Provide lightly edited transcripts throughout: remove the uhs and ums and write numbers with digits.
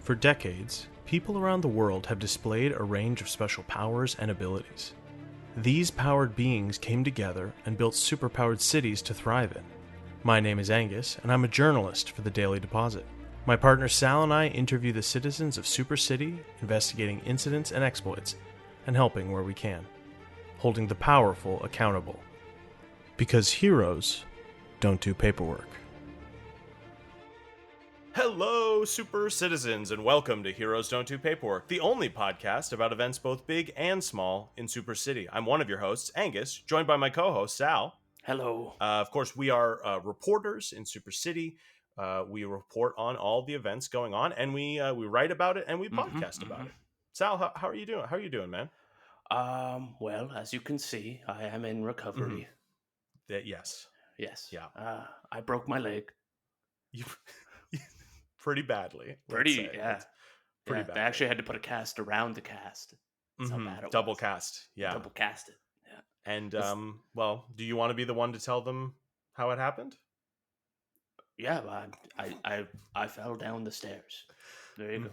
For decades, people around the world have displayed a range of special powers and abilities. These powered beings came together and built superpowered cities to thrive in. My name is Angus, and I'm a journalist for the Daily Deposit. My partner Sal and I interview the citizens of Super City, investigating incidents and exploits, and helping where we can, holding the powerful accountable. Because heroes don't do paperwork. Hello, super citizens, and welcome to Heroes Don't Do Paperwork, the only podcast about events both big and small in Super City. I'm one of your hosts, Angus, joined by my co-host, Sal. Hello. Of course, we are reporters in Super City. We report on all the events going on, and we write about it, and we podcast about it. Sal, how are you doing? How are you doing, man? Well, as you can see, I am in recovery. Yes. Yes. Yeah. I broke my leg. You pretty badly. Pretty bad. They actually had to put a cast around the cast. That's how bad it Double was. cast. Yeah. Double cast it. Yeah. And well, do you want to be the one to tell them how it happened? Yeah, I fell down the stairs. There you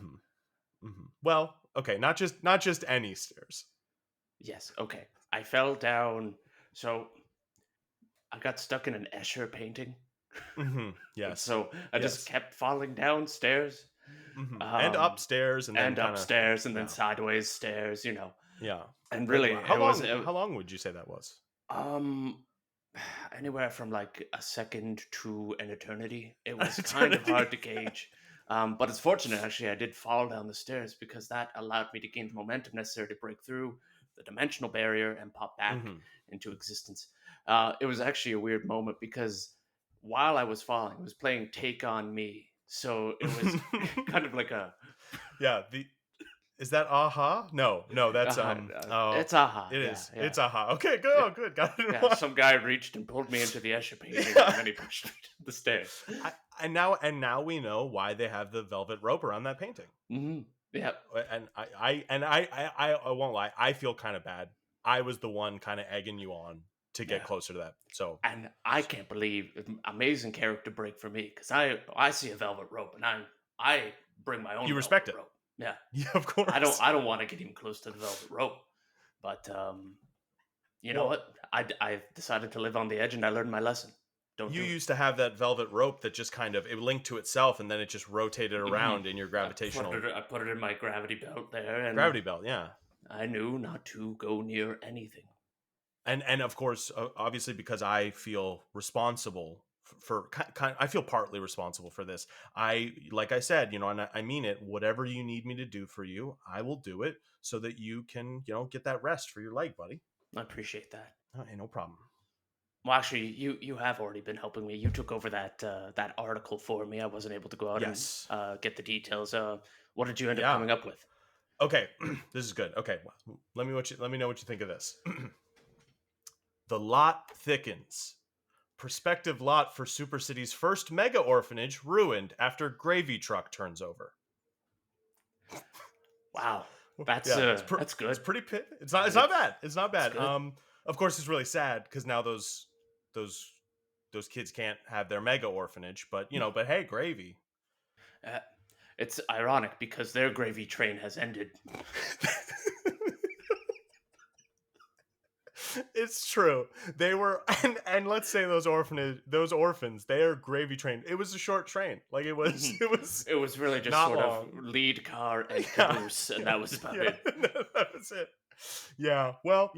go. Well, okay, not just any stairs. Yes. Okay. I fell down. So I got stuck in an Escher painting. Yes. So I just kept falling downstairs. And upstairs, and then upstairs, and then sideways stairs. You know. Yeah. And really, how long would you say that was? Anywhere from like a second to an eternity. It was kind of hard to gauge. But it's fortunate, actually, I did fall down the stairs because that allowed me to gain the momentum necessary to break through the dimensional barrier and pop back into existence. It was actually a weird moment because while I was falling, I was playing Take On Me. So it was kind of like a... Yeah, is that Aha? No, that's it's Aha. It is. Yeah. It's Aha. Okay, good. Oh, good. Got it. Some guy reached and pulled me into the Escher painting, and then he pushed me to the stairs. And now we know why they have the velvet rope around that painting. Yeah. And I won't lie. I feel kind of bad. I was the one kind of egging you on to get closer to that. So, and I can't believe amazing character break for me because I see a velvet rope and I bring my own. You respect it. Rope. Yeah, of course. I don't want to get even close to the velvet rope, but you know what? I decided to live on the edge and I learned my lesson. You used to have that velvet rope that just kind of it linked to itself and then it just rotated around in your gravitational. I put it in my gravity belt there. And gravity belt, yeah. I knew not to go near anything. And of course, obviously, because I feel responsible for I feel partly responsible for this. Like I said, and I mean it. Whatever you need me to do for you, I will do it so that you can, get that rest for your leg, buddy. I appreciate that. Hey, no problem. Well, actually, you have already been helping me. You took over that article for me. I wasn't able to go out and get the details. What did you end up coming up with? Okay, this is good. Okay, well, let me know what you think of this. The lot thickens. Prospective lot for Super City's first mega orphanage ruined after gravy truck turns over. Wow, that's good. It's pretty. It's not bad. It's not bad. Of course, it's really sad because now those kids can't have their mega orphanage. But but hey, gravy. It's ironic because their gravy train has ended. It's true. They were, and let's say those orphans, their gravy train. It was a short train. Like it was really just sort of lead car and caboose, and that was about it. That was it. Yeah. Well,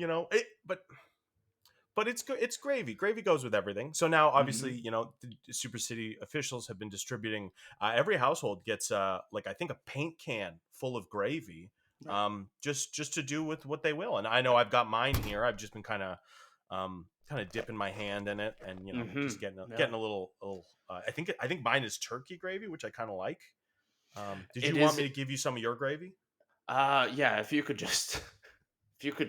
but it's good. It's gravy. Gravy goes with everything. So now, obviously, the Super City officials have been distributing. Every household gets I think a paint can full of gravy. Just to do with what they will, and I know I've got mine here. I've just been kind of dipping my hand in it, and just getting a little. I think mine is turkey gravy, which I kind of like. Did you want me to give you some of your gravy? Yeah. If you could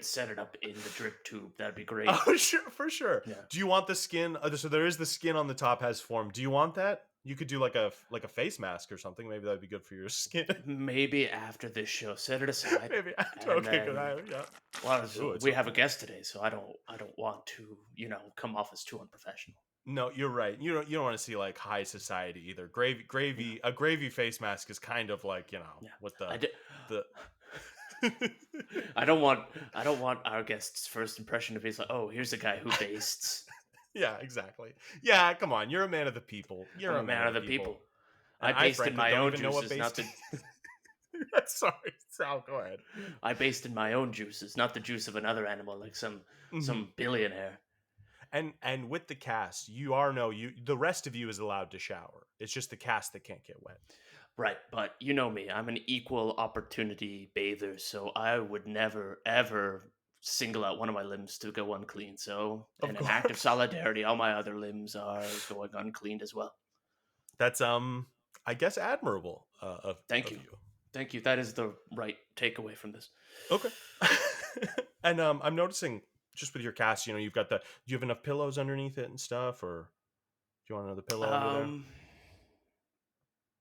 set it up in the drip tube, that'd be great. Oh, sure, for sure. Yeah. Do you want the skin? So there is the skin on the top has form. Do you want that? You could do like a face mask or something. Maybe that'd be good for your skin. Maybe after this show, set it aside. Maybe okay, good. Yeah. Well, we have a guest today, so I don't want to, come off as too unprofessional. No, you're right. You don't want to see like high society either. Yeah, A gravy face mask is kind of like, yeah. with I did. the I don't want. I don't want our guest's first impression to be like, "Oh, here's a guy who bastes." Yeah, exactly. Yeah, come on. You're a man of the people. You're I'm a a man man of of the the people. people. And I I baste in frankly my don't own even know what juices, not based. the. Sorry, Sal, go ahead. I baste in my own juices, not the juice of another animal, like Hmm. some billionaire. And with the cast, you are no you. The rest of you is allowed to shower. It's just the cast that can't get wet. Right, but you know me. I'm an equal opportunity bather, so I would never ever single out one of my limbs to go unclean. So, Of in an act of course. solidarity, all my other limbs are going uncleaned as well. That's I guess admirable Thank of you. you. Thank you. That is the right takeaway from this. Okay. And I'm noticing just with your cast, you've got do you have enough pillows underneath it and stuff, or do you want another pillow under there? Um,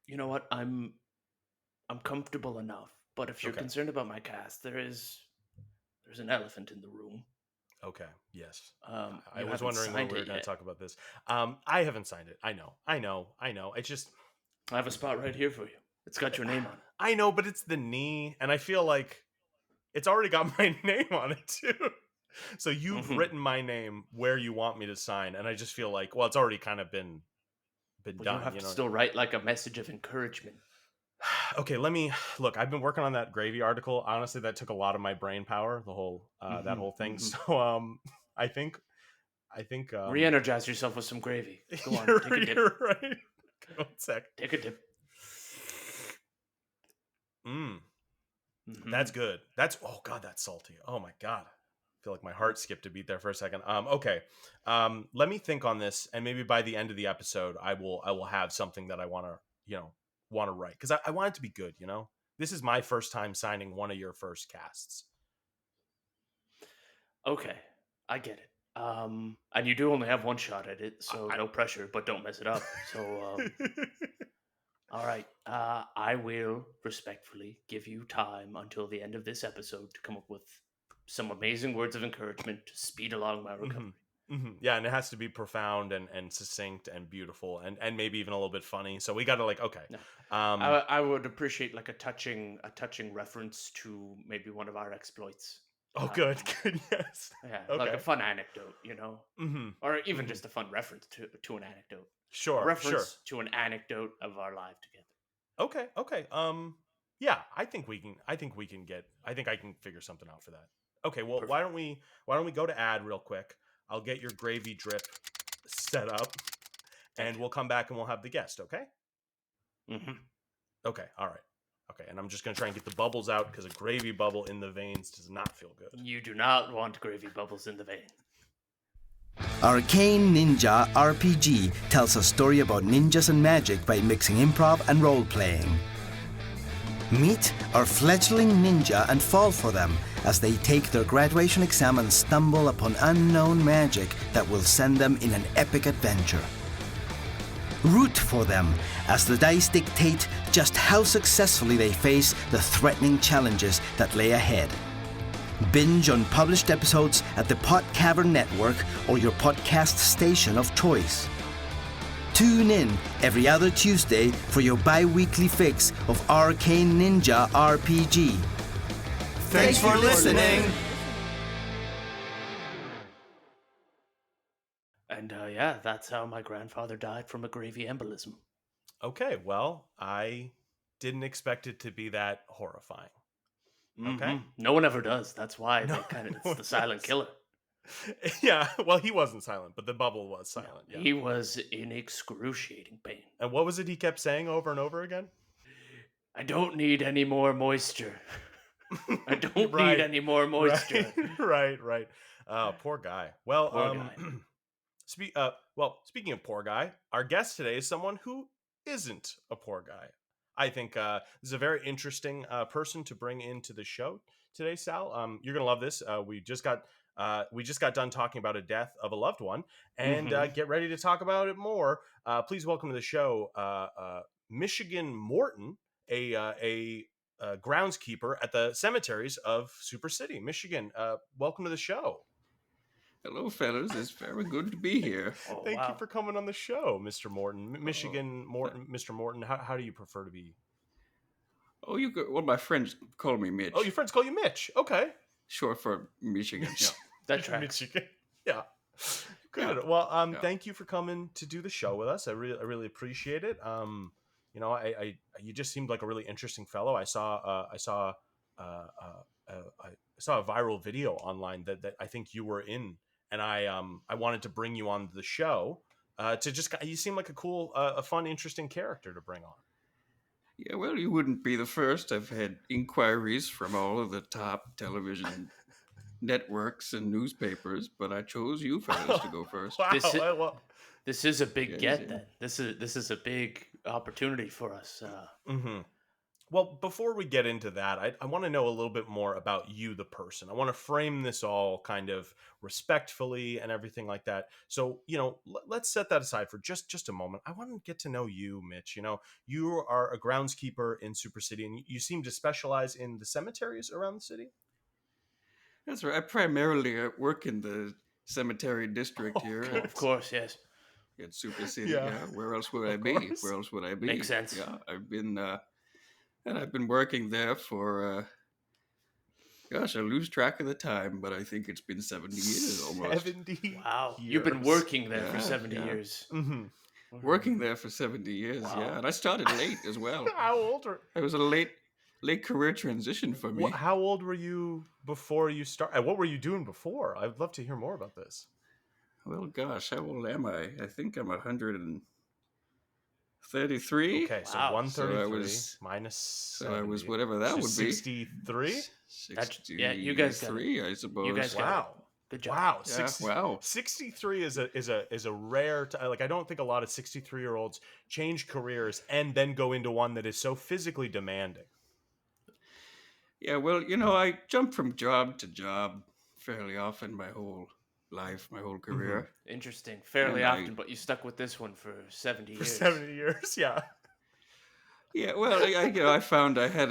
you know what? I'm comfortable enough, but if you're Okay. concerned about my cast, there's an elephant in the room. Okay. Yes. I You was haven't wondering when signed we were it going to yet. talk about this. I haven't signed it. I know. It's just I have a spot right here for you. It's got your name on it. I know, but it's the knee, and I feel like it's already got my name on it too. So you've Hmm. written my name where you want me to sign, and I just feel like, well, it's already kind of been But you done, have to still write like a message of encouragement. Okay, let me look. I've been working on that gravy article. Honestly, that took a lot of my brain power, the whole that Hmm. whole thing. Hmm. So I think I think Re-energize yourself with some gravy. Go on, take a dip. you're right. Okay, one sec. Take a dip. Mm, that's Hmm. good. That's oh god, that's salty. Oh my god. I feel like my heart skipped a beat there for a second. Okay. Let me think on this, and maybe by the end of the episode, I will have something that I want to write, because I want it to be good. This is my first time signing one of your first casts. Okay, I get it. And you do only have one shot at it, so I, no pressure, but don't mess it up. So, all right. I will respectfully give you time until the end of this episode to come up with some amazing words of encouragement to speed along my recovery. Mhm. Yeah, and it has to be profound and succinct and beautiful, and maybe even a little bit funny. So we got to like, okay. No, Um I would appreciate like a touching reference to maybe one of our exploits. oh good, Um, good, yes. yeah, like a Okay. fun anecdote, you know, Mhm. or even Mhm. just a fun reference to an anecdote, a Sure, sure. reference to an anecdote of our life together. Okay, okay. Yeah, I think I can figure something out for that. Okay, well, Perfect. why don't we go to ad real quick? I'll get your gravy drip set up, Thank and we'll come back and we'll have the guest, okay? you. Hmm. Okay, all right. Okay, and I'm just gonna try and get the bubbles out, because a gravy bubble in the veins does not feel good. You do not want gravy bubbles in the vein. Arcane Ninja RPG tells a story about ninjas and magic by mixing improv and role playing. Meet our fledgling ninja and fall for them as they take their graduation exam and stumble upon unknown magic that will send them in an epic adventure. Root for them as the dice dictate just how successfully they face the threatening challenges that lay ahead. Binge on published episodes at the Pod Cavern Network or your podcast station of choice. Tune in every other Tuesday for your bi-weekly fix of Arcane Ninja RPG. Thanks for listening! And yeah, that's how my grandfather died from a gravy embolism. Okay, well, I didn't expect it to be that horrifying. Okay? No one ever does. That's why No, they kind of no it's one the silent does. killer. Yeah, well, he wasn't silent, but the bubble was No, silent. Yeah. he was in excruciating pain. And what was it he kept saying over and over again? I don't need any more moisture. I don't need Right, any more right, moisture. right. Poor guy. Well, Poor guy. speaking of poor guy, our guest today is someone who isn't a poor guy. I think this is a very interesting person to bring into the show today, Sal. You're gonna love this. We just got done talking about a death of a loved one, and Hmm. get ready to talk about it more. Please welcome to the show, Michigan Morton, a groundskeeper at the cemeteries of Super City, Michigan. Welcome to the show. Hello, fellas. It's very good to be here. Oh, Thank wow. you for coming on the show, Mr. Morton. Michigan Morton, Mr. Morton. How do you prefer to be? Oh, well, my friends call me Mitch. Oh, your friends call you Mitch. Okay. Short for Michigan. Yeah. That tracks. Michigan. Yeah. Good. Yeah. Well, Yeah. thank you for coming to do the show with us. I really appreciate it. I you just seemed like a really interesting fellow. I saw a viral video online that I think you were in, and I wanted to bring you on the show. To just you seem like a cool, a fun, interesting character to bring on. Yeah, well, you wouldn't be the first. I've had inquiries from all of the top television networks and newspapers, but I chose you fellas to go first. Wow. This This is a big Yes, get yeah. then. This is a big opportunity for us. Well, before we get into that, I want to know a little bit more about you, the person. I want to frame this all kind of respectfully and everything like that. So, let's set that aside for just a moment. I want to get to know you, Mitch. You are a groundskeeper in Super City, and you seem to specialize in the cemeteries around the city. That's right. I primarily work in the cemetery district here Okay. Of course, yes. at Super City. Yeah. Yeah. Where else would I Of be? course. Where else would I be? Makes sense. Yeah. I've been working there for, gosh, I lose track of the time, but I think it's been 70 years almost. 70 Wow. years. You've been working there for Yeah, 70 yeah. years. Mm-hmm. Working there for 70 years, Wow. yeah. And I started late as well. How old are It was a late career transition for me. How old were you before you started? What were you doing before? I'd love to hear more about this. Well, gosh, how old am I? I think I'm 133. Okay, so Wow. 133 minus So I was 70, whatever that which would is be. 63. Yeah, you guys got it. 63, I suppose. You guys got Wow. it. Good job. Wow, Yeah, wow. 63 is a rare like I don't think a lot of 63-year-olds change careers and then go into one that is so physically demanding. Yeah, well, I jumped from job to job fairly often my whole life, my whole career. Interesting. Fairly And I- often, but you stuck with this one for 70 For years. 70 years, yeah. Yeah, well, I found I had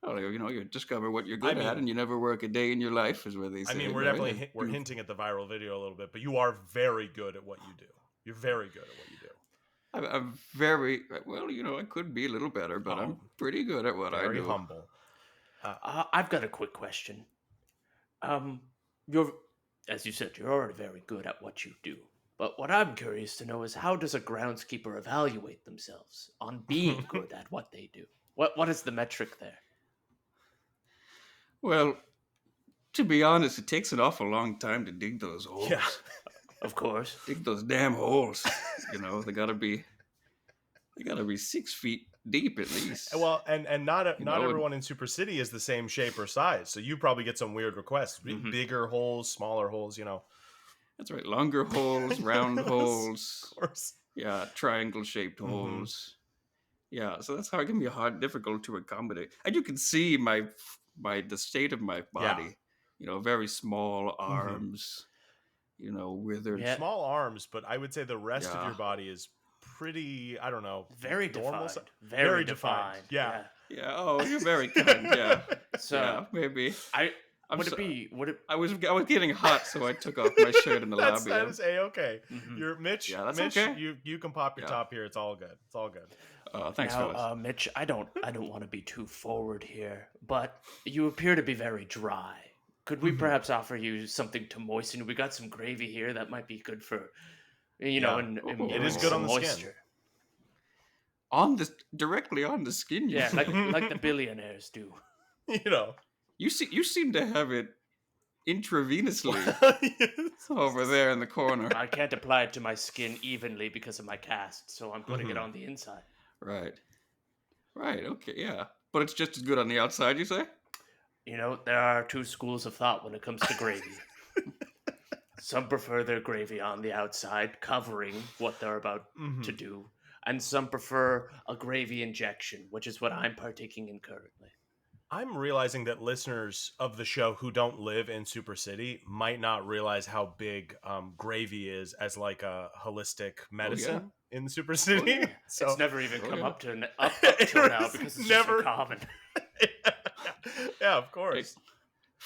you discover what you're good at, and you never work a day in your life, is what they say. I mean, we're right? definitely we're hinting at the viral video a little bit, but you are very good at what you do. You're very good at what you do. I'm very well. I could be a little better, but I'm pretty good at what I Very do. humble. I've got a quick question. You're, as you said, you're already very good at what you do. But what I'm curious to know is how does a groundskeeper evaluate themselves on being good at what they do? What is the metric there? Well, to be honest, it takes an awful long time to dig those holes. Yeah. Of course. Dig those damn holes. They gotta be 6 feet deep at least. Well, and not know, everyone in Super City is the same shape or size, so you probably get some weird requests. Bigger holes, smaller holes. That's right. Longer holes, round holes. Of course. Yeah, triangle-shaped holes. Yeah, so that's how it can be difficult to accommodate. And you can see the state of my body. Very small arms. Withered. Yeah. Small arms, but I would say the rest of Yeah. your body is pretty, I don't know, Very normal defined. si- Very defined. Yeah. Yeah. Oh, you're very kind. Yeah. So Yeah, maybe. would it I was getting hot, so I took off my shirt in the That lobby. is a-okay. Mhm. You're Mitch. Yeah, that's Mitch, okay. you can pop your Yeah. top here. It's all good. It's all good. Thanks, fellas. now, Mitch, I don't want to be too forward here, but you appear to be very dry. Could we perhaps offer you something to moisten? We got some gravy here that might be good for, Yeah. and It is good on some the skin. Directly on the skin. Yeah, like the billionaires do. You seem to have it intravenously over there in the corner. I can't apply it to my skin evenly because of my cast, so I'm putting it on the inside. Right. Okay. Yeah. But it's just as good on the outside, you say? There are two schools of thought when it comes to gravy. Some prefer their gravy on the outside, covering what they're about to do, and some prefer a gravy injection, which is what I'm partaking in currently. I'm realizing that listeners of the show who don't live in Super City might not realize how big gravy is as like a holistic medicine in Super City. So It's never even come up to up It till now was because it's never- just so common. yeah, of course.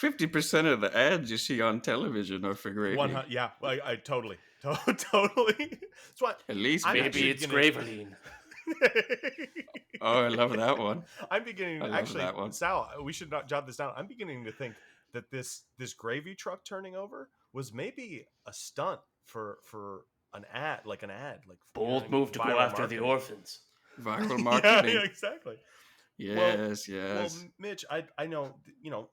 50% of the ads you see on television are for gravy. Yeah, I totally. Totally. That's why At least I'm Maybe actually it's gonna- Graveline. Oh, I love that one. I'm beginning I love actually, that one. Sal, we should not jot this down. I'm beginning to think that this gravy truck turning over was maybe a stunt for an ad, like Bold move to go viral after the marketing. orphans. Viral Yeah, marketing. yeah, exactly. Yes, Well, yes. Mitch, I know,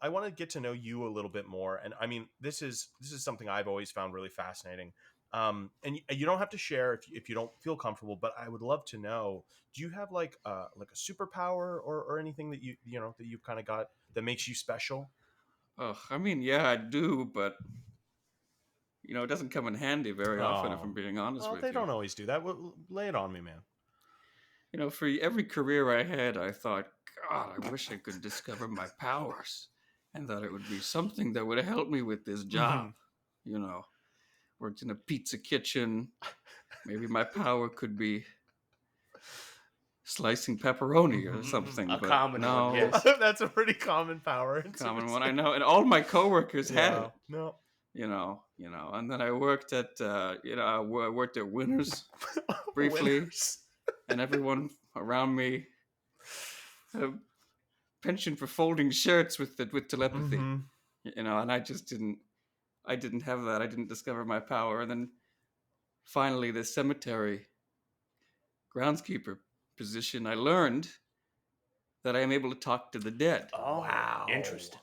I want to get to know you a little bit more, and I mean, this is something I've always found really fascinating. And you don't have to share if you don't feel comfortable, but I would love to know: do you have like a superpower or anything that that you've kind of got that makes you special? Oh, I mean, yeah, I do, but it doesn't come in handy very often, if I'm being honest Well, with they you. don't always do that. Lay it on me, man. For every career I had, I thought, God, I wish I could discover my powers, and that it would be something that would help me with this job. Worked in a pizza kitchen. Maybe my power could be slicing pepperoni or something. A but common no, one, yes. That's a pretty common power. common one, I know, and all my coworkers had it. No. And then I worked at, I worked at Winners briefly, Winners. and everyone around me had a penchant for folding shirts with telepathy, and I just didn't have that. I didn't discover my power, and then finally, the cemetery groundskeeper position, I learned that I am able to talk to the dead. Oh, Wow. interesting.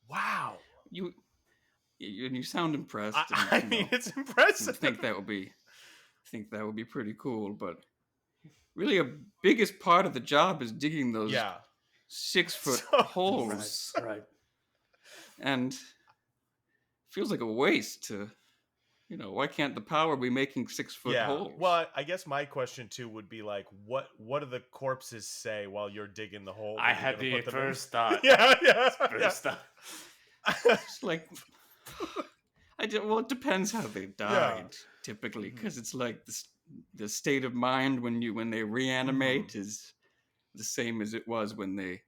Wow. You sound impressed. I mean, it's impressive. I think that would be pretty cool, but really a biggest part of the job is digging those 6-foot holes. Right. And feels like a waste to, why can't the power be making 6-foot holes? Well, I guess my question too would be like, what do the corpses say while you're digging the hole? I had the first thought. First thought. It's like, it depends how they died, typically, because it's like the state of mind when they reanimate is the same as it was when they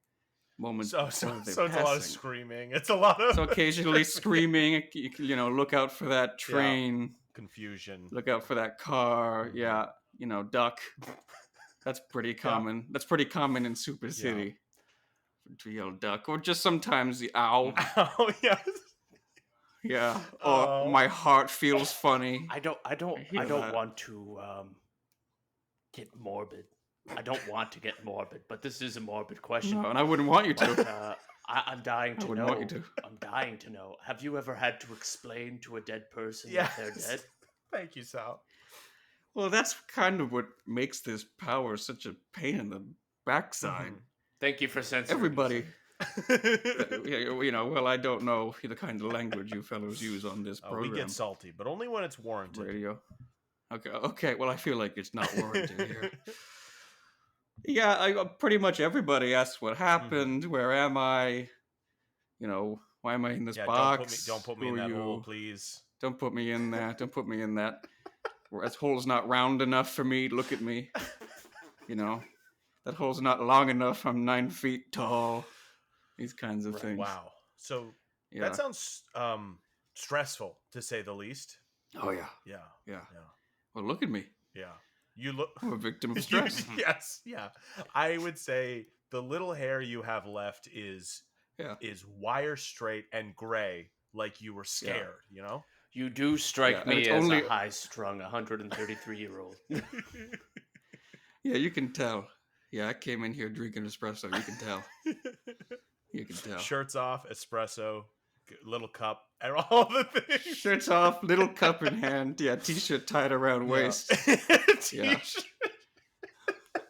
So it's a lot of screaming. It's a lot of so occasionally screaming. Look out for that train. Confusion. Look out for that car. Yeah, duck. That's pretty common. That's pretty common in Super City. To yell duck, or just sometimes the owl. Oh yes. Yeah. Or my heart feels funny. I don't want to get morbid. I don't want to get morbid, but this is a morbid question. No, and I wouldn't want you to. But, I'm dying to know. Want you to. I'm dying to know. Have you ever had to explain to a dead person Yes. that they're dead? Thank you, Sal. Well, that's kind of what makes this power such a pain in the backside. Thank you for censoring. Everybody. Well, I don't know the kind of language you fellows use on this program. We get salty, but only when it's warranted. Radio. Okay. Well, I feel like it's not warranted here. Yeah, pretty much everybody asks what happened. Where am I? Why am I in this box? Don't put me in that hole, please. Don't put me in there. Don't put me in that. That hole's not round enough for me. Look at me. That hole's not long enough. I'm 9 feet tall. These kinds of things. Wow. So that sounds stressful, to say the least. Oh yeah. Yeah. Well, look at me. Yeah. You look. I'm a victim of stress. Yes. Yeah. I would say the little hair you have left is wire straight and gray, like you were scared. You do strike me as only a high-strung 133-year-old. Yeah, you can tell. Yeah, I came in here drinking espresso. You can tell. You can tell. Shirts off, espresso, little cup, and all the things. Shirts off, little cup in hand. Yeah, t-shirt tied around waist. T-shirt.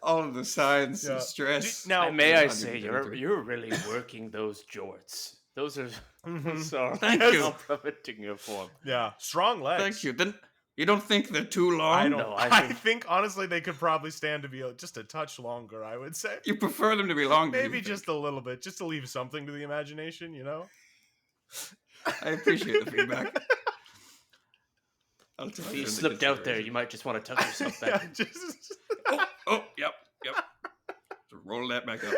All of the signs of stress. Now, may I say, you're really working those jorts. Those are Thank you. complimenting your form. Yeah, strong legs. Thank you. Then you don't think they're too long? I don't know. I think honestly they could probably stand to be just a touch longer. I would say. You prefer them to be longer? Maybe just a little bit, just to leave something to the imagination. I appreciate the feedback. If you slipped out there, you might just want to tuck yourself back. Yep. So roll that back up.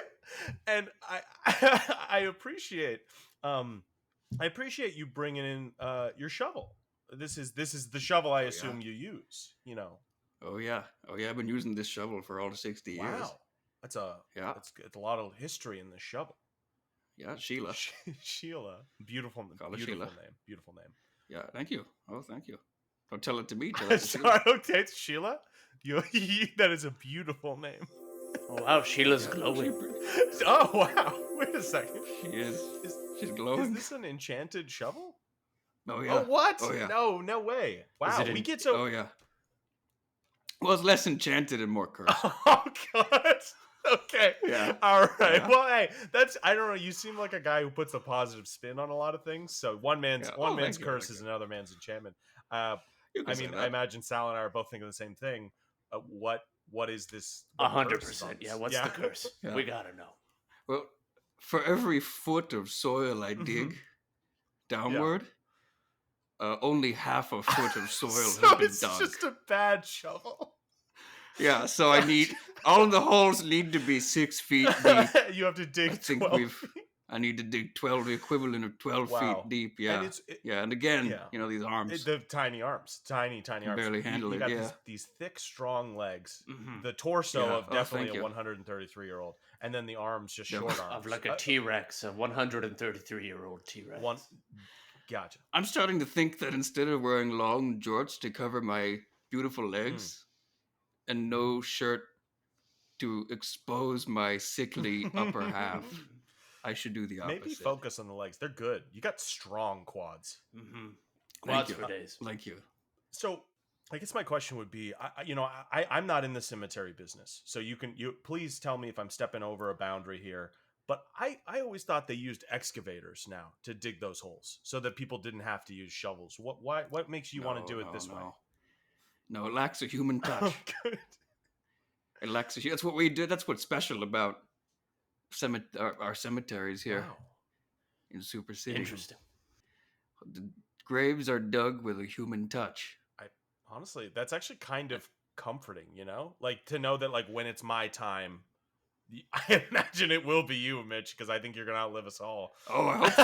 And I appreciate I appreciate you bringing in your shovel. This is the shovel I assume you use. You know. Oh yeah. I've been using this shovel for all 60 years. Wow, that's a lot of history in this shovel. Yeah, Sheila. Sheila, beautiful Sheila. name. Beautiful name. Yeah, thank you. Oh, thank you. Don't tell it to me. Tell it to Sorry, Sheila. okay, it's Sheila. That is a beautiful name. Oh wow, Sheila's glowing. Oh wow! Wait a second. She is. She's glowing. Is this an enchanted shovel? Oh yeah. Oh what? Oh yeah. No way! Wow, we get so. Oh yeah. Well, it's less enchanted and more cursed. Oh god. Okay. Yeah. All right. Yeah. Well, hey, I don't know. You seem like a guy who puts a positive spin on a lot of things. So one man's curse is another man's enchantment. I imagine Sal and I are both thinking the same thing. What is this? 100%. Yeah. What's the curse? Yeah. We gotta know. Well, for every foot of soil I dig downward, only half a foot of soil has been it's dug. Just a bad shovel. Yeah, so I need all of the holes need to be 6 feet deep. You have to dig. I need to dig 12, the equivalent of 12 feet deep. Yeah, and again, these arms, the tiny arms, tiny arms, barely handle you it. got these thick, strong legs, the torso of definitely a 133-year-old, and then the arms just short arms of like a T-Rex, a 133-year-old T-Rex. Gotcha. I'm starting to think that instead of wearing long jorts to cover my beautiful legs and no shirt to expose my sickly upper half, I should do the opposite. Maybe focus on the legs. They're good. You got strong quads. Quads for days. Thank you. So, I guess my question would be, I'm not in the cemetery business, so you please tell me if I'm stepping over a boundary here. But I always thought they used excavators now to dig those holes, so that people didn't have to use shovels. What makes you want to do it this way? No, it lacks a human touch. Oh, good. It lacks a. That's what we do. That's what's special about our cemeteries here in Super City. Interesting. The graves are dug with a human touch. Honestly, that's actually kind of comforting, like to know that, like, when it's my time, I imagine it will be you, Mitch, because I think you're gonna outlive us all. Oh, I hope so.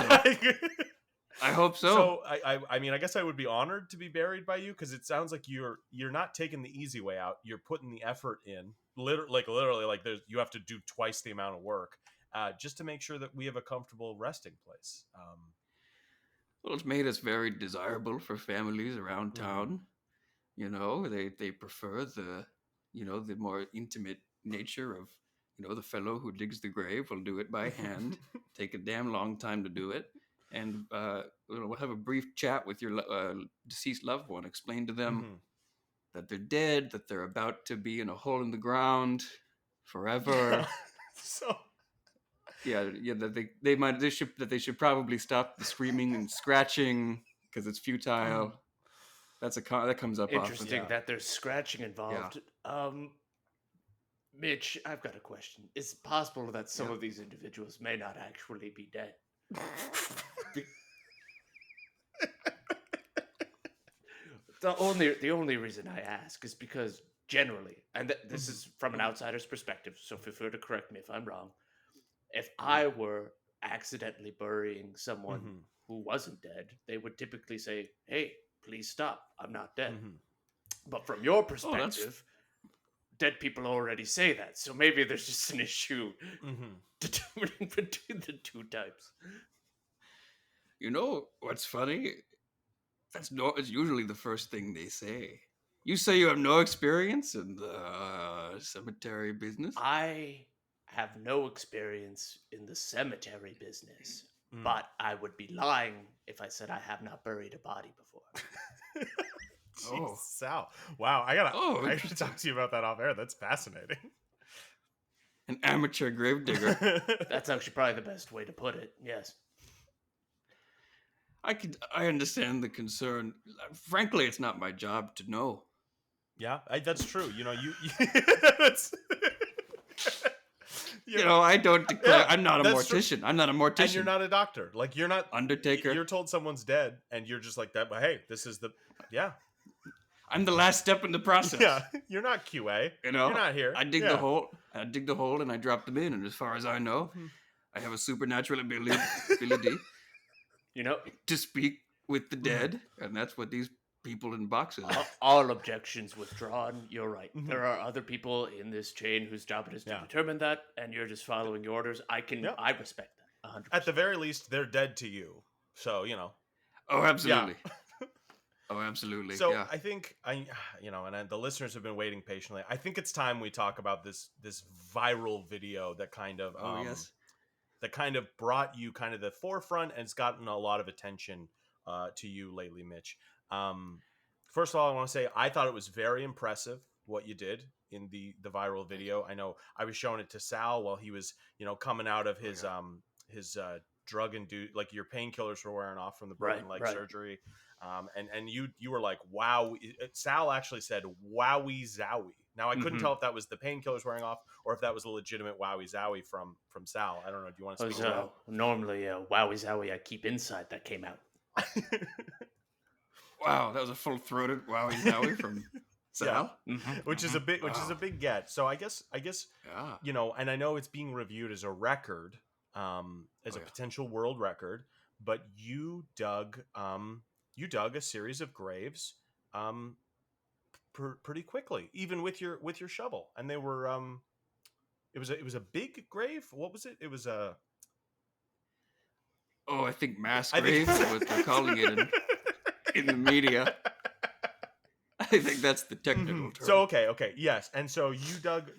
I hope so. So I mean, I guess I would be honored to be buried by you, because it sounds like you're not taking the easy way out. You're putting the effort in, literally, like you have to do twice the amount of work, just to make sure that we have a comfortable resting place. Well, it's made us very desirable for families around town. They prefer the more intimate nature of, the fellow who digs the grave will do it by hand, take a damn long time to do it. And we'll have a brief chat with your deceased loved one. Explain to them that they're dead, that they're about to be in a hole in the ground forever. That they should probably stop the screaming and scratching because it's futile. That comes up Interesting often. that there's scratching involved. Yeah. Mitch, I've got a question. Is it possible that some of these individuals may not actually be dead? The only reason I ask is because generally, and this is from an outsider's perspective, so feel free to correct me if I'm wrong. If I were accidentally burying someone who wasn't dead, they would typically say, "Hey, please stop. I'm not dead." But from your perspective, dead people already say that, so maybe there's just an issue determining between the two types. You know what's funny? It's usually the first thing they say. You say you have no experience in the cemetery business? I have no experience in the cemetery business, but I would be lying if I said I have not buried a body before. Jeez, Sal. Wow, I gotta talk to you about that off air. That's fascinating. An amateur gravedigger. That's actually probably the best way to put it. Yes. I understand the concern. Frankly, it's not my job to know. Yeah, that's true. You I don't declare. Yeah, I'm not a mortician. True. I'm not a mortician. And you're not a doctor. Like, you're not undertaker. You're told someone's dead, and you're just like that. But hey, this is I'm the last step in the process. Yeah, you're not QA. You're not here. I dig the hole. I dig the hole, and I drop them in. And as far as I know, I have a supernatural ability You know, to speak with the dead, and that's what these people in boxes are. all objections withdrawn. You're right. Mhm. There are other people in this chain whose job it is to Yeah. determine that, and you're just following your orders. I respect that 100%. At the very least, they're dead to you. So, Oh, absolutely. Oh, absolutely. So yeah. I think and the listeners have been waiting patiently. I think it's time we talk about this viral video that kind of Yes. that kind of brought you kind of the forefront, and it's gotten a lot of attention to you lately, Mitch. First of all, I want to say I thought it was very impressive what you did in the viral video. I know I was showing it to Sal while he was coming out of his drug induced, like your painkillers were wearing off from the broken leg surgery. And you were like, wow. Sal actually said wowie zowie. Now I couldn't tell if that was the painkillers wearing off or if that was a legitimate wowie zowie from Sal. I don't know. Do you want to speak to that? Normally wowie zowie I keep inside that came out. Wow, that was a full-throated wowie zowie from Sal, which is a big get. So I guess and I know it's being reviewed as a record, as a potential world record, but you dug a series of graves pretty quickly, even with your shovel, and they were it was a big grave. What was it? It was a I think mass grave is what they're calling it in the media. I think that's the technical term. So okay, yes. And so you dug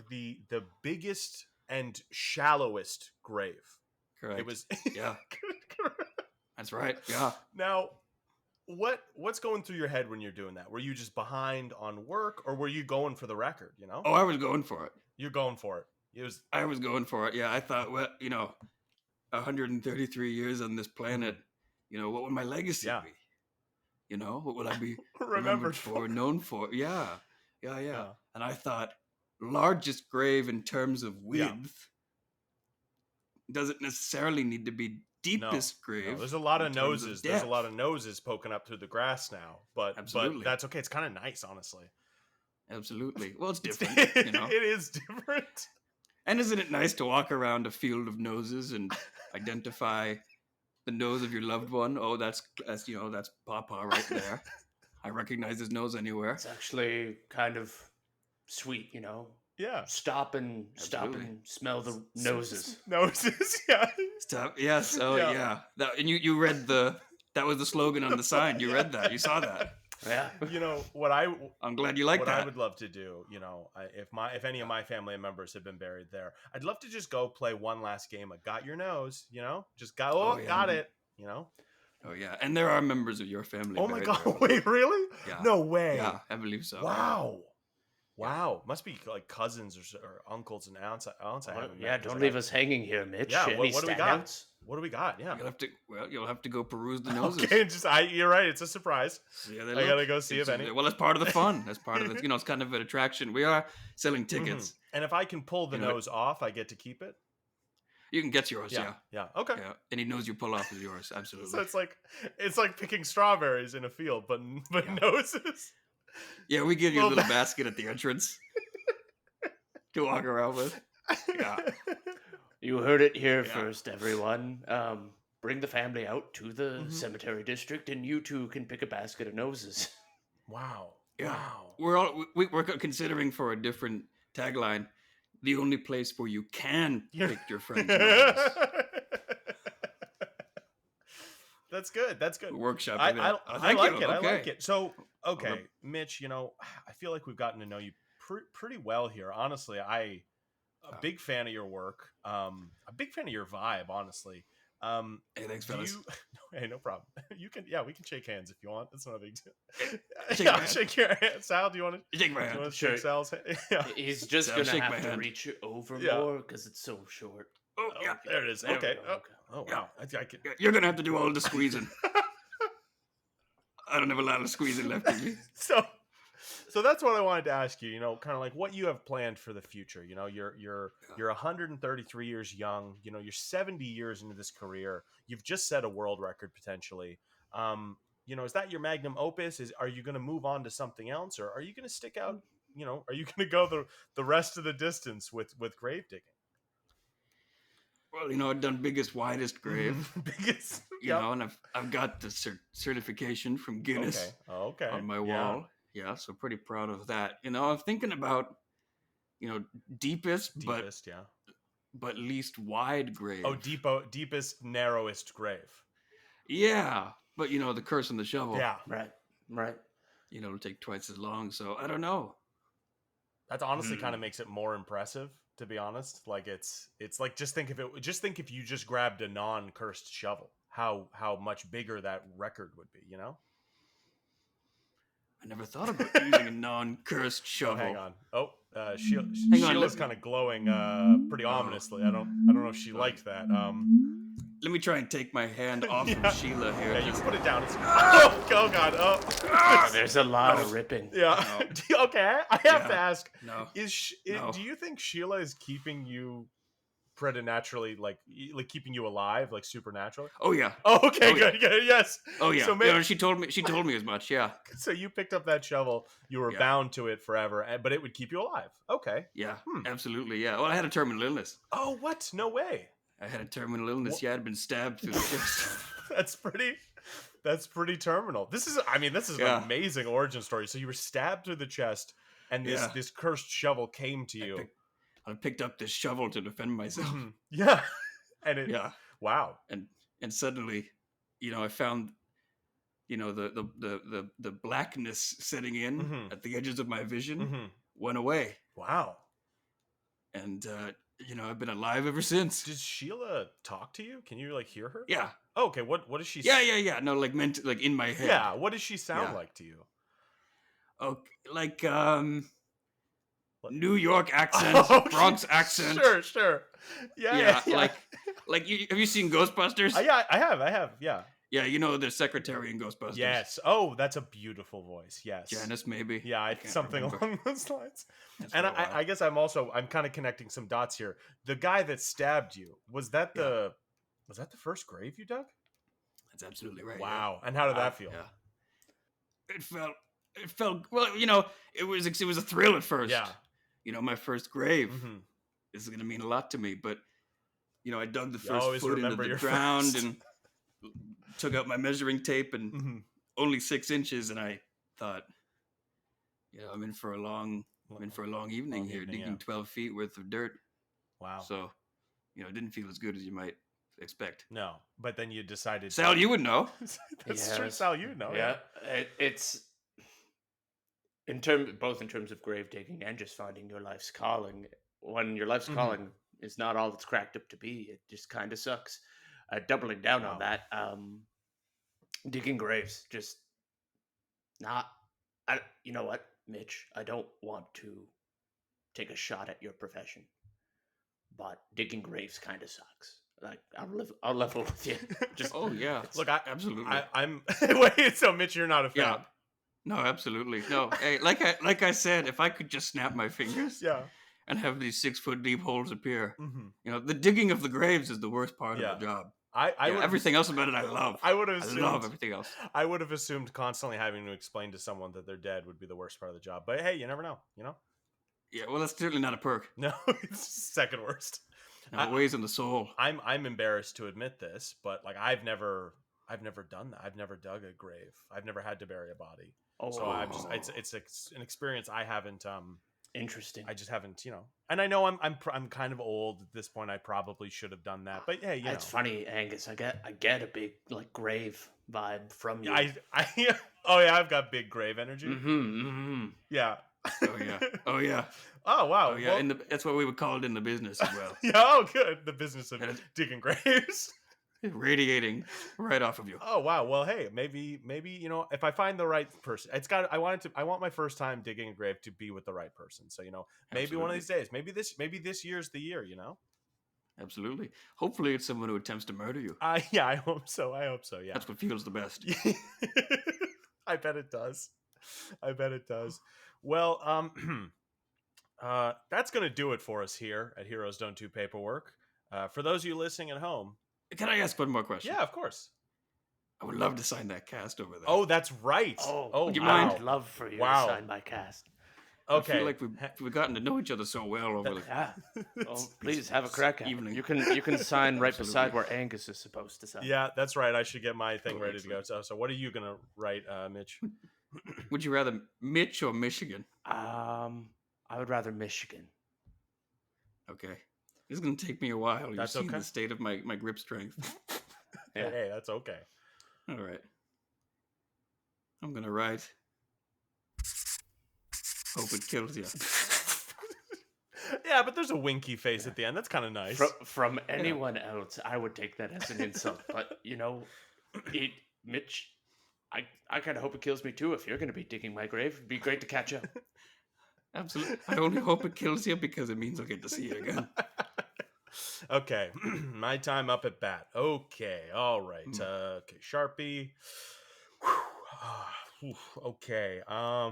the biggest and shallowest grave. Correct. It was That's right. Yeah. Now, what's going through your head when you're doing that? Were you just behind on work, or were you going for the record? Oh, I was going for it. You're going for it. I was going for it. Yeah, I thought, 133 years on this planet. What would my legacy be? What would I be remembered for, known for? Yeah. And I thought, largest grave in terms of width doesn't necessarily need to be deepest grave. No, there's a lot of noses. There's a lot of noses poking up through the grass now, but that's okay. It's kind of nice, honestly. Absolutely. Well, it's different. It is different. And isn't it nice to walk around a field of noses and identify the nose of your loved one? Oh, that's Papa right there. I recognize his nose anywhere. It's actually kind of sweet, Yeah. Stop and smell the noses. Noses, yeah. Stop. Yes. Oh, yeah. That, and you read that was the slogan on the sign. You read that. You saw that. Yeah. I'm glad you like that. What I would love to do, if any of my family members have been buried there, I'd love to just go play one last game of Got Your Nose, just go, got it, Oh, yeah. And there are members of your family. Oh, my God. Wait, really? Yeah. No way. Yeah, I believe so. Wow. Must be like cousins or uncles and aunts. Don't leave us hanging here, Mitch. Yeah, Any what do we got? standouts? What do we got? Yeah. You'll have to go peruse the noses. Okay, you're right. It's a surprise. I gotta go see if any. Well, it's part of the fun. That's part of it. It's kind of an attraction. We are selling tickets. And if I can pull the nose off, I get to keep it. You can get yours. Yeah. Okay. Yeah. Any nose you pull off is yours. Absolutely. So it's like picking strawberries in a field, but noses. Yeah, we give you a little basket at the entrance to walk around with. Yeah. You heard it here first, everyone. Bring the family out to the cemetery district, and you two can pick a basket of noses. Wow. Yeah. Wow. We're considering for a different tagline, the only place where you can pick your friend's nose. That's good. Workshop. I like it. Okay. I like it. So, okay, Mitch, I feel like we've gotten to know you pretty well here. Honestly, a big fan of your work. A big fan of your vibe, honestly. Hey, thanks, fellas. Hey, no problem. We can shake hands if you want. That's not a big deal. Shake your hand. Sal, do you want to shake my hand? Shake Sal's hand? Yeah. He's just going to have to reach over more because it's so short. Oh, yeah. There it is. Okay. Oh, wow. I can... You're going to have to do all the squeezing. I don't have a lot of squeezing left in me. So that's what I wanted to ask you, kind of like what you have planned for the future. You're 133 years young, you're 70 years into this career. You've just set a world record potentially. Is that your magnum opus? Are you going to move on to something else, or are you going to stick out, are you going to go the rest of the distance with grave digging? Well, I've done biggest, widest grave. Biggest. You know, and I've got the certification from Guinness Okay. on my wall. Yeah, so pretty proud of that. I'm thinking about, deepest, Deepest, but least wide grave. Oh, deepest, narrowest grave. Yeah, but the curse on the shovel. Yeah. Right. It'll take twice as long. So I don't know. That honestly kind of makes it more impressive, to be honest. Like it's like just think if you just grabbed a non-cursed shovel, how much bigger that record would be, I never thought about using a non-cursed shovel. Hang on. Sheila's kind of glowing pretty ominously. I don't know if she liked that. Let me try and take my hand off from Sheila here. Yeah, you can put it down. Oh God. Oh, there's a lot of ripping. Yeah. No. Okay. I have to ask. No. No. Do you think Sheila is keeping you preternaturally, like keeping you alive, like supernaturally? Oh yeah. Oh, okay. Oh, yeah. Good. Yes. Oh yeah. So maybe, she told me as much. Yeah. So you picked up that shovel. You were bound to it forever, but it would keep you alive. Okay. Yeah. Absolutely. Yeah. Well, I had a terminal illness. Oh, what? No way. I had a terminal illness. What? Yeah, I'd been stabbed through the chest. That's pretty terminal. This is an amazing origin story. So you were stabbed through the chest, and this cursed shovel came to you. I picked up this shovel to defend myself. Yeah. And wow. And suddenly, I found, the blackness setting in at the edges of my vision went away. Wow. And I've been alive ever since. Did Sheila talk to you? Can you hear her? Yeah. Oh, okay. What does she? Yeah. No, meant in my head. Yeah. What does she sound like to you? Oh, New York accent, Bronx accent. Sure. Yeah. Have you seen Ghostbusters? Yeah, I have. Yeah. Yeah, the secretary in Ghostbusters. Yes. Oh, that's a beautiful voice. Yes. Janice, maybe. Yeah, something along those lines. And I guess I'm kind of connecting some dots here. The guy that stabbed you, was that the first grave you dug? That's absolutely right. Wow. Yeah. And how did that feel? Yeah. It felt well, it was a thrill at first. Yeah. My first grave is going to mean a lot to me, but I dug the first foot into the ground and took out my measuring tape and only 6 inches, and I thought, I'm in for a long evening here, digging 12 feet worth of dirt. Wow. So, it didn't feel as good as you might expect. No, but then you decided. Sal, you would know. That's true. Sal, you know. Yeah. It's both in terms of grave digging and just finding your life's calling. When your life's calling is not all it's cracked up to be, it just kind of sucks. Doubling down on that, digging graves, just not. You know what, Mitch? I don't want to take a shot at your profession, but digging graves kind of sucks. I'll level with you. Just look, absolutely. I'm wait. So Mitch, you're not a fan? Yeah. No, absolutely. No. Hey, like I said, if I could just snap my fingers. Yeah. And have these 6-foot deep holes appear. The digging of the graves is the worst part of the job. Everything else about it I love. I love everything else. I would have assumed constantly having to explain to someone that they're dead would be the worst part of the job. But hey, you never know, Yeah, well, that's certainly not a perk. No, it's second worst. No, it weighs on the soul. I'm embarrassed to admit this, but I've never done that. I've never dug a grave. I've never had to bury a body. Oh. So I'm just it's an experience I haven't Interesting. I just haven't, and I know I'm kind of old at this point. I probably should have done that, but hey, it's funny, Angus. I get a big grave vibe from you. I've got big grave energy. Yeah. Oh yeah. Oh wow. Oh yeah. Well, that's what we would call it in the business as well. Yeah. Oh good. The business of digging graves. Radiating right off of you. Oh wow. Well, hey, maybe if I find the right person, I want my first time digging a grave to be with the right person. So maybe Absolutely. One of these days, maybe this year's the year. Absolutely. Hopefully, it's someone who attempts to murder you. Yeah, I hope so. Yeah, that's what feels the best. I bet it does. Well, that's gonna do it for us here at Heroes Don't Do Paperwork. For those of you listening at home. Can I ask one more question? Yeah, of course. I would love to sign that cast over there. Oh, that's right. Would you mind? I'd love for you to sign my cast. Okay. I feel like we've gotten to know each other so well over the Yeah. Oh, please have a crack at it. evening. You can sign right beside Absolutely. where Angus is supposed to sign. Yeah, that's right. I should get my thing Oh, ready to go. So what are you gonna write, Mitch? Would you rather Mitch or Michigan? I would rather Michigan. Okay. This is going to take me a while. You've That's seen okay. the state of my grip strength. Yeah. Hey, that's okay. All right. I'm going to write. Hope it kills you. Yeah, but there's a winky face at the end. That's kind of nice. From anyone else, I would take that as an insult. But Mitch, I kind of hope it kills me too. If you're going to be digging my grave, it'd be great to catch up. Absolutely. I only hope it kills you because it means I'll get to see you again. Okay, my time up at bat. Okay, all right. Okay, Sharpie. Okay. A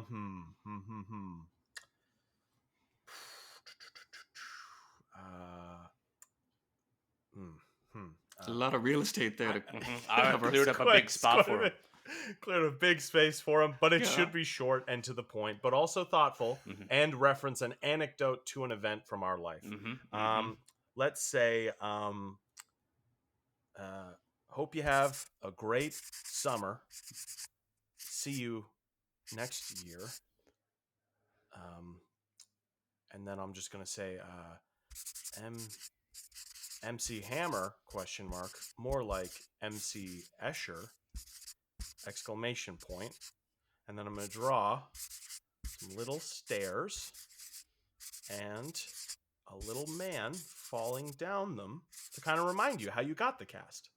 lot of real estate there to I cover. cleared up a big spot for him. Cleared a big space for him, but it should be short and to the point, but also thoughtful and reference an anecdote to an event from our life. Let's say, hope you have a great summer. See you next year. And then I'm just going to say, MC Hammer, ? More like MC Escher, ! And then I'm going to draw some little stairs and a little man falling down them to kind of remind you how you got the cast.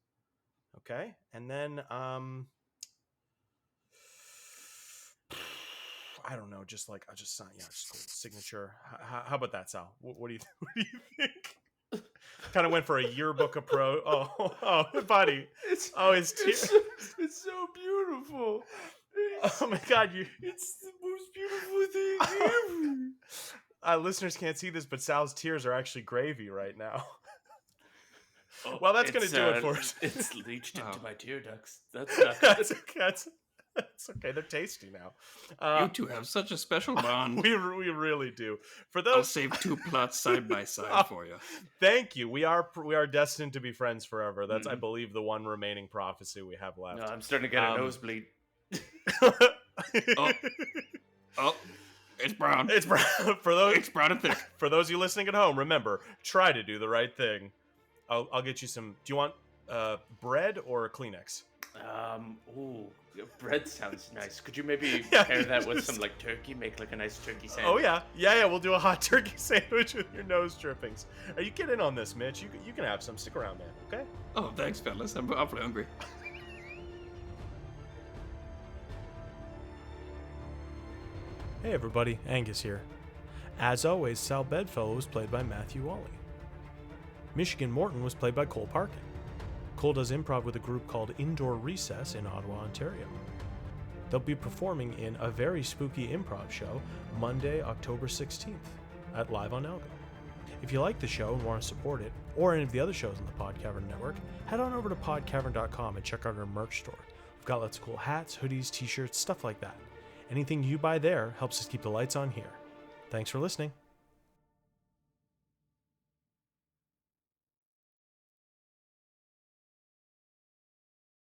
Okay? And then, I don't know, just sign, just cool signature. How about that, Sal? What do you think? Kind of went for a yearbook approach. Oh, buddy. It's so beautiful. Oh my God, it's the most beautiful thing ever. Listeners can't see this, but Sal's tears are actually gravy right now. Well, that's going to do it for us. It's leached into my tear ducts. That's okay. They're tasty now. You two have such a special bond. We really do. For I'll those, save two plots side by side for you. Thank you. We are destined to be friends forever. That's, I believe, the one remaining prophecy we have left. No, I'm starting to get a nosebleed. Oh, it's brown. It's brown. It's brown and thick. For those of you listening at home, remember, try to do the right thing. I'll get you some. Do you want bread or a Kleenex? Bread sounds nice. Could you maybe pair that with some turkey? Make a nice turkey sandwich. Oh yeah. We'll do a hot turkey sandwich with your nose drippings. You get in on this, Mitch. You can have some. Stick around, man. Okay. Oh, thanks, fellas. I'm awfully hungry. Hey everybody, Angus here. As always, Sal Bedfellow was played by Matthew Wally. Michigan Morton was played by Cole Parkin. Cole does improv with a group called Indoor Recess in Ottawa, Ontario. They'll be performing in a very spooky improv show Monday, October 16th at Live on Elgo. If you like the show and want to support it, or any of the other shows on the Podcavern Network, head on over to podcavern.com and check out our merch store. We've got lots of cool hats, hoodies, t-shirts, stuff like that. Anything you buy there helps us keep the lights on here. Thanks for listening.